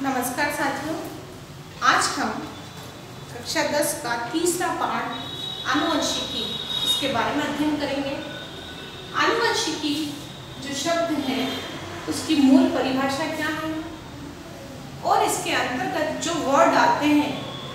नमस्कार साथियों, आज हम कक्षा 10 का तीसरा पाठ आनुवंशिकी इसके बारे में अध्ययन करेंगे। आनुवंशिकी जो शब्द है उसकी मूल परिभाषा क्या है और इसके अंतर्गत जो वर्ड आते हैं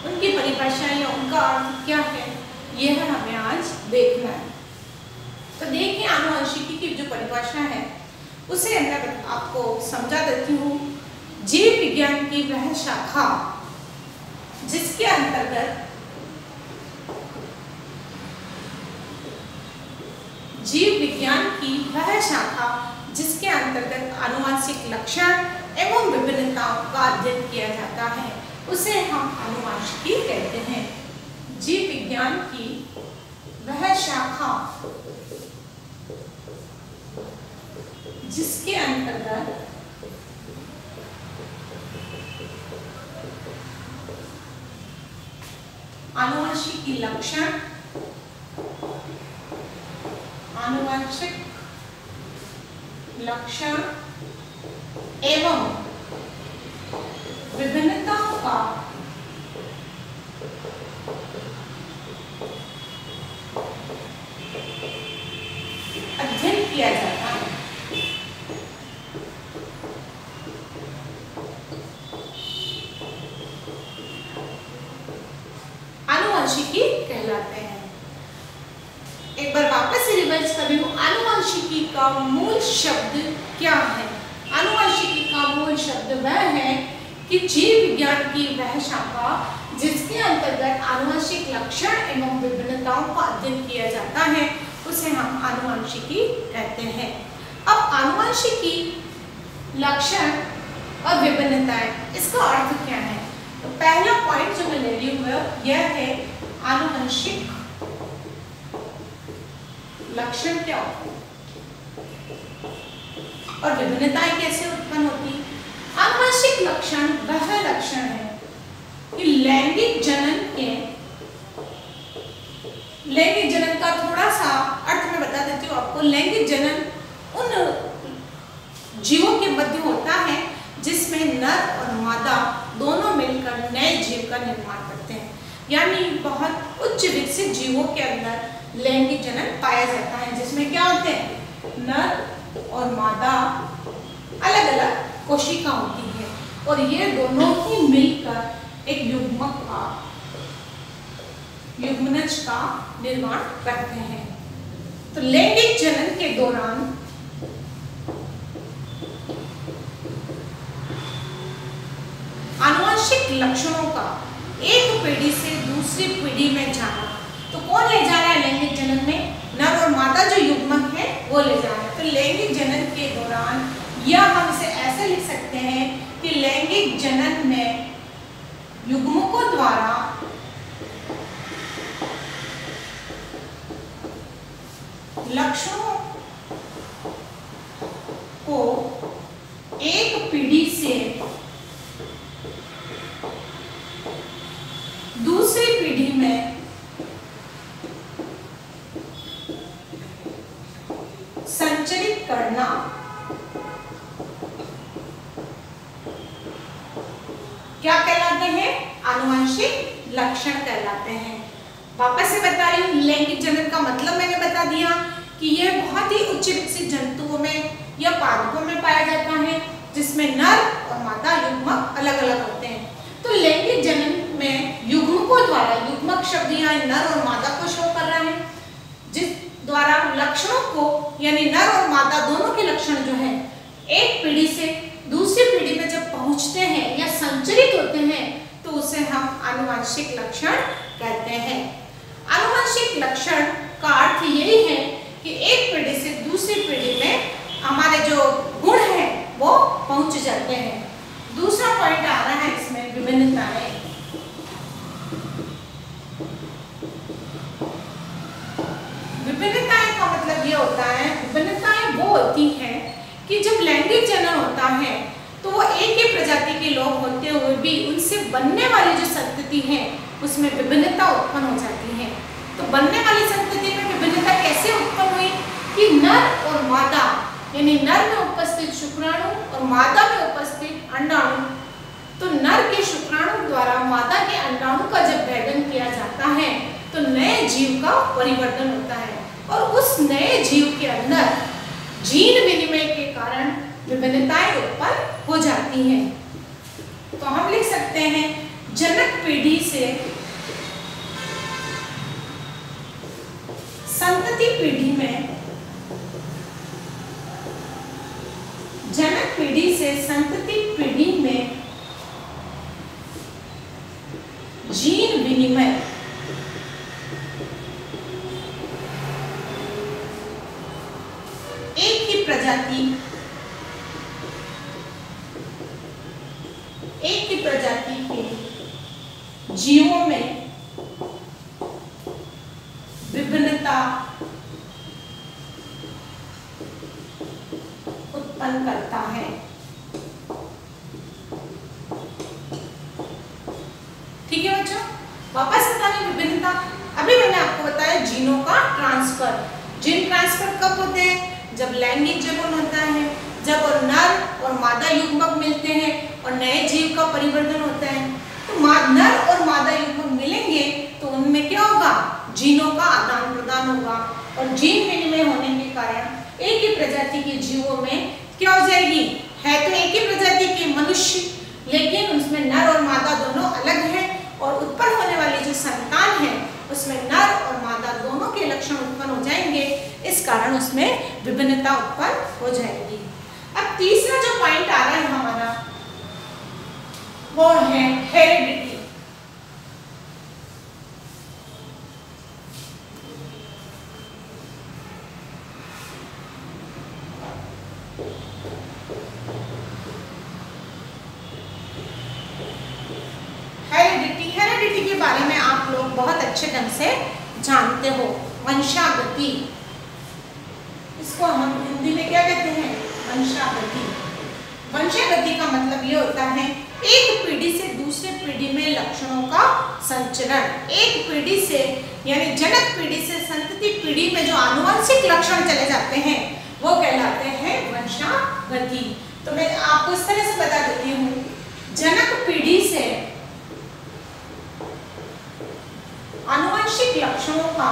उनकी परिभाषा या उनका अर्थ क्या है, यह हमें आज देखना है। तो देखिए, आनुवंशिकी की जो परिभाषा है उसे मैं आपको समझा देती हूँ। जीव विज्ञान की वह शाखा जिसके अंतर्गत आनुवांशिक लक्षण एवं विभिन्नताओं का अध्ययन किया जाता है, उसे हम आनुवंशिकी कहते हैं। जीव विज्ञान की वह शाखा जिसके अंतर्गत आनुवंशिक लक्षण, आनुवंशिक लक्षण एवं विभिन्नताओं का अध्ययन किया जाता है। आनुवंशिकी कहलाते हैं। एक बार वापस से रिवाइज कर रही हूँ, आनुवंशिकी का मूल शब्द क्या है? आनुवंशिकी का मूल शब्द वह है कि जीव विज्ञान की वह शाखा जिसके अंतर्गत आनुवंशिक लक्षण एवं विभिन्नताओं का अध्ययन किया जाता है, उसे हम आनुवंशिकी कहते हैं। अब आनुवंशिकी लक्षण और विभिन्नताएं, इसका अर्थ क्या है? तो पहला पॉइंट जो मैं ले रही हूँ यह है आनुवंशिक लक्षण क्या होते हैं और विभिन्नताएं कैसे उत्पन्न होती है। आनुवंशिक लक्षण वह लक्षण है कि लैंगिक जनन का थोड़ा सा अर्थ मैं बता देती हूँ आपको। लैंगिक जनन उन जीवों के मध्य होता है जिसमें नर और मादा दोनों मिलकर नए जीव का निर्माण करते हैं, यानी बहुत उच्च विकसित जीवों के अंदर लैंगिक जनन पाया जाता है, जिसमें क्या होते हैं, नर और मादा अलग अलग कोशिका होती है और ये दोनों ही मिलकर एक युग्मनज का निर्माण करते हैं। तो लैंगिक जनन के दौरान आनुवंशिक लक्षणों का एक पीढ़ी से दूसरी पीढ़ी में जाना, तो कौन ले जा रहा है लैंगिक जनन में? नर और मादा जो युग्मक है वो ले जा रहा है। तो लैंगिक जनन के दौरान, या हम इसे ऐसे लिख सकते हैं कि लैंगिक जनन में युग्मकों द्वारा लक्षणों को एक पीढ़ी से दूसरी पीढ़ी में संचरित करना क्या कहलाते हैं? आनुवंशिक लक्षण कहलाते हैं। वापस से बता रही हूँ, लैंगिक जनन का मतलब मैंने बता दिया कि यह बहुत ही उच्च विकसित जंतुओं में या पादपों में पाया जाता है जिसमें नर और मादा युग्मक अलग अलग होते हैं। तो लैंगिक जनन में युग्मकों द्वारा, युग्मक शब्द यहाँ नर और मादा को शो कर रहा है, जिस द्वारा लक्षणों को, यानी नर और मादा दोनों के लक्षण जो है एक पीढ़ी से दूसरी पीढ़ी में जब पहुंचते हैं या संचरित होते हैं, तो उसे हम आनुवंशिक लक्षण कहते हैं। आनुवंशिक लक्षण का अर्थ यही है कि एक पीढ़ी से दूसरी पीढ़ी में हमारे जो गुण हैं वो पहुंच जाते हैं। दूसरा पॉइंट आ रहा है इसमें विभिन्नताएं। विभिन्नताएं का मतलब ये होता है, विभिन्नताएं वो होती हैं कि जब लैंगिक जनन होता है तो वो एक ही प्रजाति के लोग होते हुए भी उनसे बनने वाली जो संतति है उसमें विभिन्नता उत्पन्न हो जाती है। तो बनने वाली संतति में विभिन्नता कैसे उत्पन्न हुई कि नर और मादा यानी नर में उपस्थित शुक्राणु और मादा में उपस्थित अंडाणु शुक्राणु का जब भेदन किया जाता है तो नए जीव का परिवर्तन होता है और उस नए जीव के अंदर जीन विनिमय के कारण विभिन्नताएं उत्पन्न हो जाती हैं। तो हम लिख सकते हैं जनक पीढ़ी से संतति पीढ़ी में, जनक पीढ़ी से संतति पीढ़ी में जीन विनिमय एक ही प्रजाति के जीवों में विभिन्नता उत्पन्न करता है। ठीक है बच्चों, वापस बताने विभिन्नता। अभी मैंने आपको बताया जीनों का ट्रांसफर। जीन ट्रांसफर कब होते हैं? जब लैंगिक जन्म होता है, जब और नर और मादा युग्मक मिलते हैं और नए जीव का परिवर्तन होता है। तो नर और मादा युग्मक मिलेंगे तो उनमें क्या होगा? जीनों का आदान प्रदान होगा और जीन विनिमय होने के कारण एक ही प्रजाति के जीवों में क्या हो जाएगी? है तो एक ही प्रजाति के मनुष्य, लेकिन उसमें नर और मादा दोनों अलग हैं और उत्पन्न होने वाली जो संतान है उसमें नर और मादा दोनों के लक्षण उत्पन्न हो जाएंगे। इस कारण उसमें विभिन्नता उत्पन्न हो जाएगी। अब तीसरा जो पॉइंट आ रहा है हमारा वो है हेरिडिटी। हेरिडिटी के बारे में आप लोग बहुत अच्छे ढंग से जानते हो। वंशागति, इसको हम हिंदी में क्या कहते हैं? वंशागति। वंशागति का मतलब ये होता है एक पीढ़ी से दूसरे पीढ़ी में लक्षणों का संचरण। एक पीढ़ी से यानी जनक पीढ़ी से संतति पीढ़ी में जो आनुवंशिक लक्षण चले जाते हैं वो कहलाते हैं वंशागति। तो मैं आपको इस तरह से बता देती हूँ, जनक पीढ़ी से आनुवंशिक लक्षणों का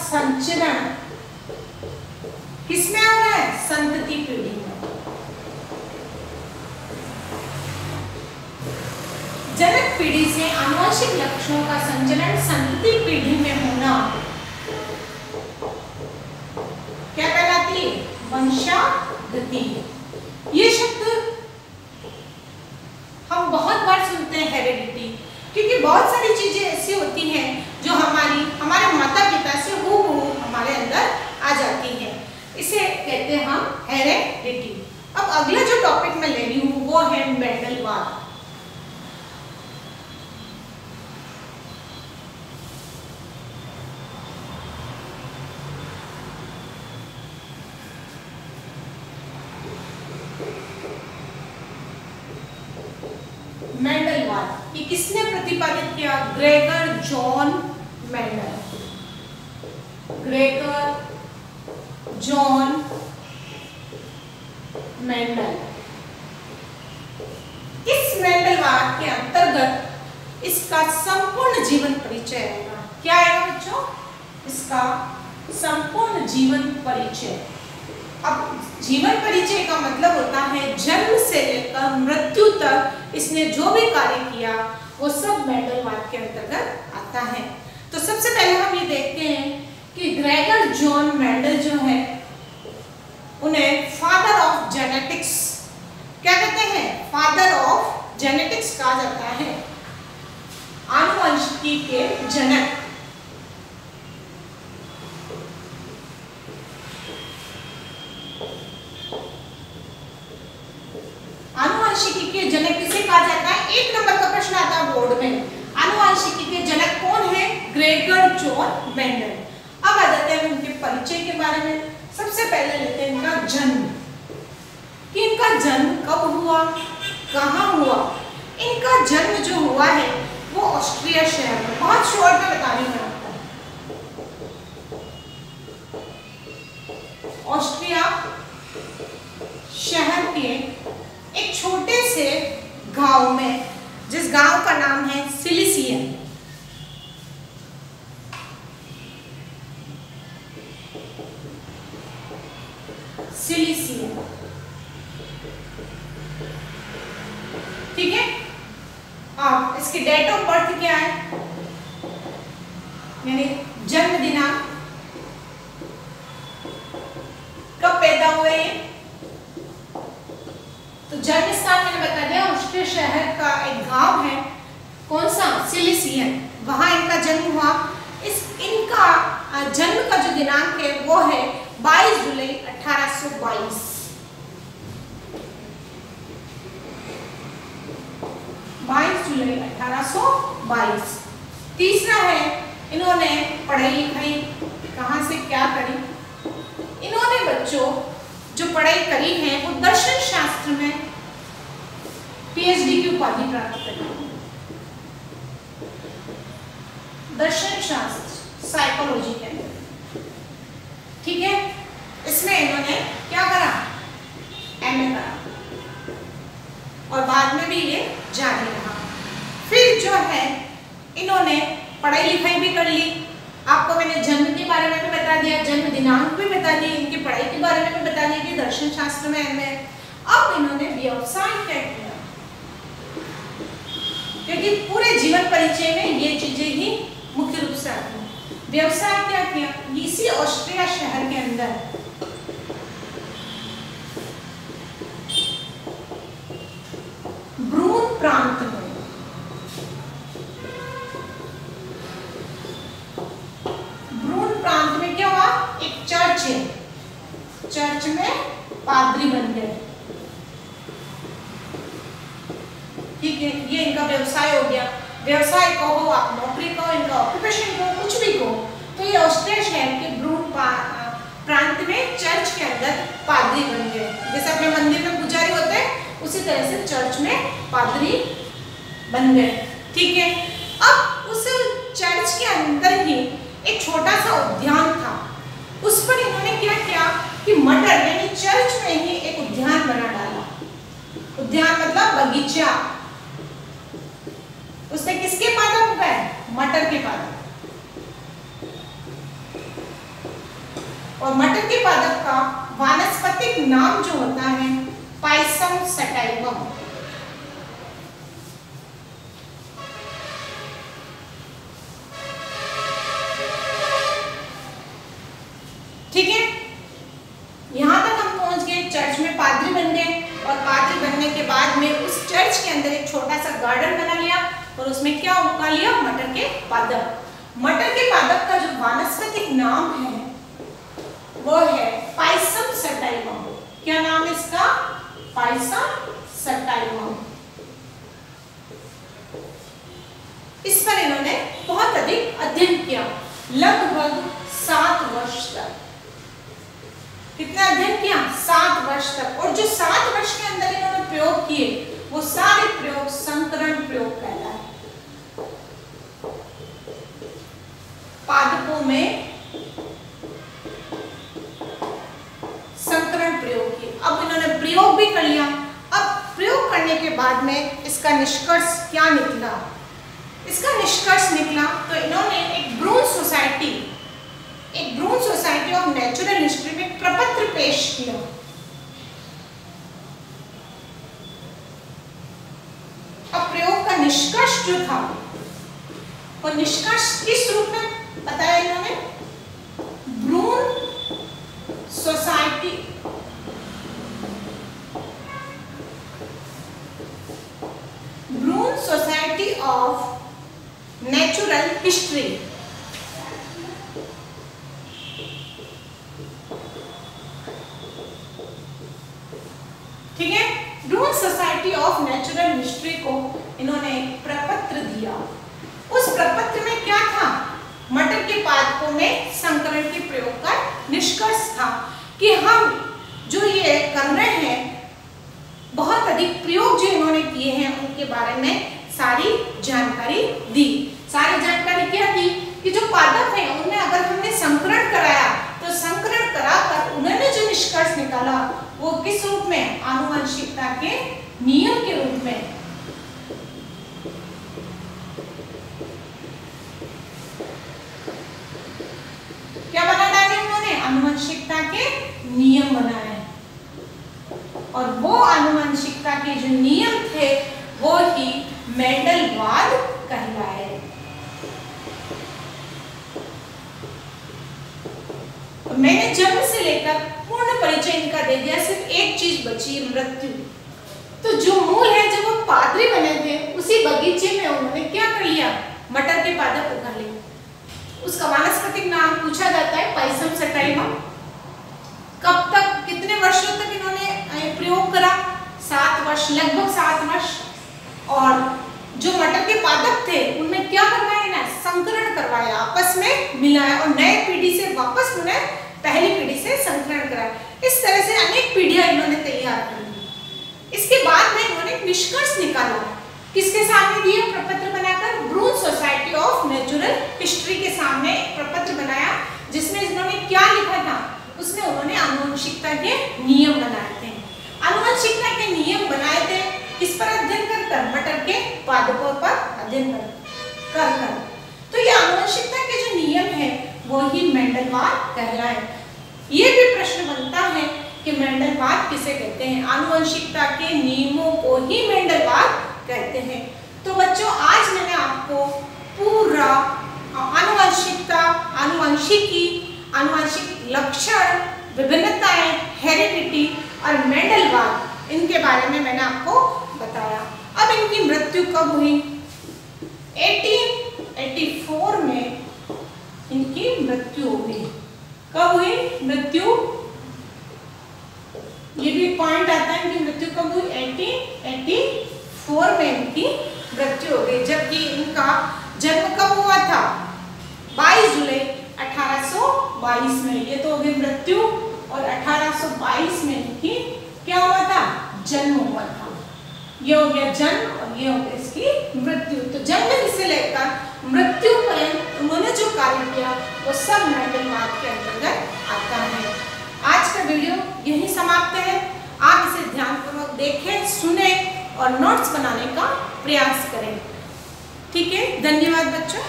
संचरण किसमें हो रहा है? संतति पीढ़ी में। जनक पीढ़ी से आनुवंशिक लक्षणों का संचरण संतति पीढ़ी में होना क्या कहलाती है? वंशागति। ये शब्द हम बहुत बार सुनते हैं हेरिडिटी, क्योंकि बहुत सारी चीजें ऐसी होती हैं जो हमारे माता पिता से हूबहू हमारे अंदर आ जाती हैं। इसे कहते हैं हम हेरिडिटी। अब अगला जो टॉपिक मैं ले रही हूँ वो है मेंडलवाद। मेंडलवाद ये किसने प्रतिपादित किया? Gregor John Mendel. Gregor John Mendel. इस मेंडलवाद के अंतर्गत इसका संपूर्ण जीवन परिचय आएगा। क्या आएगा बच्चों? इसका संपूर्ण जीवन परिचय। अब जीवन परिचय का मतलब होता है जन्म से लेकर मृत्यु तक इसने जो भी कार्य किया वो सब मेंडलवाद के अंतर्गत आता है। तो सबसे पहले हम ये देखते हैं कि ग्रेगर जॉन मेंडल जो है उन्हें फादर ऑफ जेनेटिक्स क्या कहते हैं? फादर ऑफ जेनेटिक्स कहा जाता है। आनुवंशिकी के जनक। आनुवंशिकी के जनक किसे कहा जाता है? एक नंबर का प्रश्न आता है बोर्ड में। आनुवंशिकी के जनक कौन है? Gregor John Mendel. अब आ जाते हैं उनके परिचय के बारे में। सबसे पहले लेते हैं इनका जन्म, कि इनका जन्म कब हुआ, कहाँ हुआ। इनका जन्म जो हुआ है वो ऑस्ट्रिया शहर में। बहुत शॉर्ट में बता रही हूँ आपको। किए एक छोटे से गांव में, जिस गांव का नाम है सिलिसियन। सिलिसियन, ठीक है। अब इसकी डेट ऑफ बर्थ क्या है, यानी जन्म दिनांक, कब पैदा हुए। तो जन्म स्थान मैंने बता दिया, ऑस्ट्रिया शहर का एक गांव है, कौन सा, सिलिसियन, वहां इनका जन्म हुआ। इनका जन्म का जो दिनांक है वो है 22 जुलाई 1822। 22 जुलाई 1822। तीसरा है, इन्होंने पढ़ाई लिखाई कहाँ से क्या करी। इन्होंने बच्चों जो पढ़ाई करी है वो दर्शन शास्त्र में पीएचडी की उपाधि प्राप्त करी। दर्शन शास्त्र, साइकोलॉजी के अंदर, ठीक है। इसमें इन्होंने क्या करा, एमए करा और बाद में भी ये जारी रहा। फिर जो है इन्होंने पढ़ाई लिखाई भी कर ली। आपको मैंने जन्म के बारे में भी बता दिया, जन्म दिनांक भी बता दिया, इनकी पढ़ाई के बारे में भी बता दिया कि दर्शन शास्त्र में एमए। अब इन्होंने व्यवसाय क्या किया, क्योंकि पूरे जीवन परिचय में ये चीजें ही मुख्य रूप से आती हैं। व्यवसाय क्या किया, इसी ऑस्ट्रिया शहर के अंदर ब्रून प्रांत में, ब्रून प्रांत में क्या हुआ, एक चर्च है, चर्च में पादरी बन गए, ठीक है। ये इनका व्यवसाय हो गया। व्यवसाय कहो, आप नौकरी कहो, इनका ऑक्यूपेशन कहो, कुछ भी कहो, तो ये ऑस्ट्रिया शहर के ब्रून प्रांत में चर्च के अंदर पादरी बन गए। जैसे अपने मंदिर में पुजारी होते हैं, उसी तरह से चर्च में पादरी बन गए, ठीक है। अब उस चर्च के अंदर ही एक छोटा सा उद्यान था, उस पर इन्होंने क्या किया कि मटर, यानी चर्च में ही एक उद्यान बना डाला। उद्यान मतलब बगीचा। उसमें किसके पादप उगाए, मटर के पादप। और मटर के पादप का वानस्पतिक नाम जो होता है पाइसम सटाइवम। ठीक है, यहां तक हम पहुंच गए, चर्च में पादरी बन गए और पादरी बनने के बाद में उस चर्च के अंदर एक छोटा सा गार्डन बना लिया और उसमें क्या उगा लिया, मटर के पादप। मटर के पादप का जो वानस्पतिक नाम है वो है पाइसम सटाइवम। क्या नाम है इसका, पाइसम सटाइवम। इस पर इन्होंने बहुत अधिक अध्ययन किया, लगभग 7 वर्ष तक। कितना अध्ययन किया, 7 वर्ष तक। और जो 7 वर्ष के अंदर इन्होंने प्रयोग किए वो सारे प्रयोग संकरण प्रयोग कहलाए। पादपों में संकरण प्रयोग किए। अब इन्होंने प्रयोग भी कर लिया। अब प्रयोग करने के बाद में इसका निष्कर्ष क्या निकला, इसका निष्कर्ष निकला तो इन्होंने एक ब्रून सोसाइटी ऑफ नेचुरल हिस्ट्री में प्रपत्र पेश किया। अब प्रयोग का निष्कर्ष जो था वो निष्कर्ष किस रूप में बताया इन्होंने, ब्रून सोसाइटी ऑफ नेचुरल हिस्ट्री। ठीक है, ब्रून सोसाइटी ऑफ नेचुरल हिस्ट्री को इन्होंने प्रपत्र दिया। उस प्रपत्र में क्या था, मटर के पादपों में संकरण के प्रयोग का निष्कर्ष था कि हम जो ये कर रहे हैं, बहुत अधिक प्रयोग जो इन्होंने किए हैं उनके बारे में सारी जानकारी दी। सारी जानकारी क्या दी कि जो पादप है उनमें अगर हमने संकरण कराया तो संकरण कराकर उन्होंने जो निष्कर्ष निष्कर्ष निकाला वो किस रूप में? आनुवंशिकता के नियम के रूप में। क्या बना डाले उन्होंने? आनुवंशिकता के नियम बनाए, और वो आनुवंशिकता के जो नियम थे वो ही मेंडलवाद कहलाए। मैंने जन्म से लेकर पूर्ण परिचय इनका दे दिया, सिर्फ एक चीज बची, मृत्यु। तो जो मूल है, जब वो पादरी बने थे उसी बगीचे में उन्होंने क्या कर लिया? मटर के पादप उगा लिए। उसका वानस्पतिक नाम पूछा जाता है पाइसम सटाइवम। कब तक, कितने वर्षों तक इन्होंने प्रयोग करा? 7 वर्ष, लगभग 7 वर्ष। और जो मटर के पादप थे उनमें क्या करवाया ना? संकरण करवाया, आपस में मिलाया और नए पीढ़ी से वापस उन्हें पहली पीढ़ी से संकरण कराया। इस तरह से अनेक पीढ़ियां इन्होंने तैयार कर ली। इसके बाद में इन्होंने निष्कर्ष निकाला, किसके सामने दिए? प्रपत्र बनाकर ब्रून सोसाइटी ऑफ नेचुरल हिस्ट्री के सामने प्रपत्र बनाया, जिसमें इन्होंने क्या लिखा था? उसमें उन्होंने आनुवंशिकता के नियम बनाए थे। आनुवंशिकता के नियम बनाए थे किस पर अध्ययन कर? मटर के पादपों पर अध्ययन कर। तो ये आनुवंशिकता के जो नियम है वो ही मेंडलवाद कहलाए। ये भी प्रश्न बनता है कि मेंडलवाद किसे कहते हैं? आनुवंशिकता के नियमों को ही मेंडलवाद कहते हैं। तो बच्चों, आज मैंने आपको पूरा आनुवंशिकता, आनुवंशिकी, आनुवंशिक लक्षण, विभिन्नताएं, हेरिडिटी और मेंडलवाद, इनके बारे में मैंने आपको बताया। अब इनकी मृत्यु कब हुई? 1884 में इनकी मृत्यु हो गई। कब हुई मृत्यु? ये भी पॉइंट आता है कि मृत्यु कब हुई? 1884 में इनकी मृत्यु हो गई। जबकि इनका जन्म कब हुआ था? 22 जुलाई 1822 में। ये तो हो गई मृत्यु, और 1822 में इनकी क्या हुआ था? जन्म हुआ था। ये हो गया जन्म और ये हो गया इसकी मृत्यु। तो जन्म से लेकर मृत्यु पर्यंत उन्होंने जो कार्य किया वो सब मेंडलवाद के अंतर्गत आता है। आज का वीडियो यही समाप्त है। आप इसे ध्यानपूर्वक देखें, सुने और नोट्स बनाने का प्रयास करें। ठीक है, धन्यवाद बच्चों।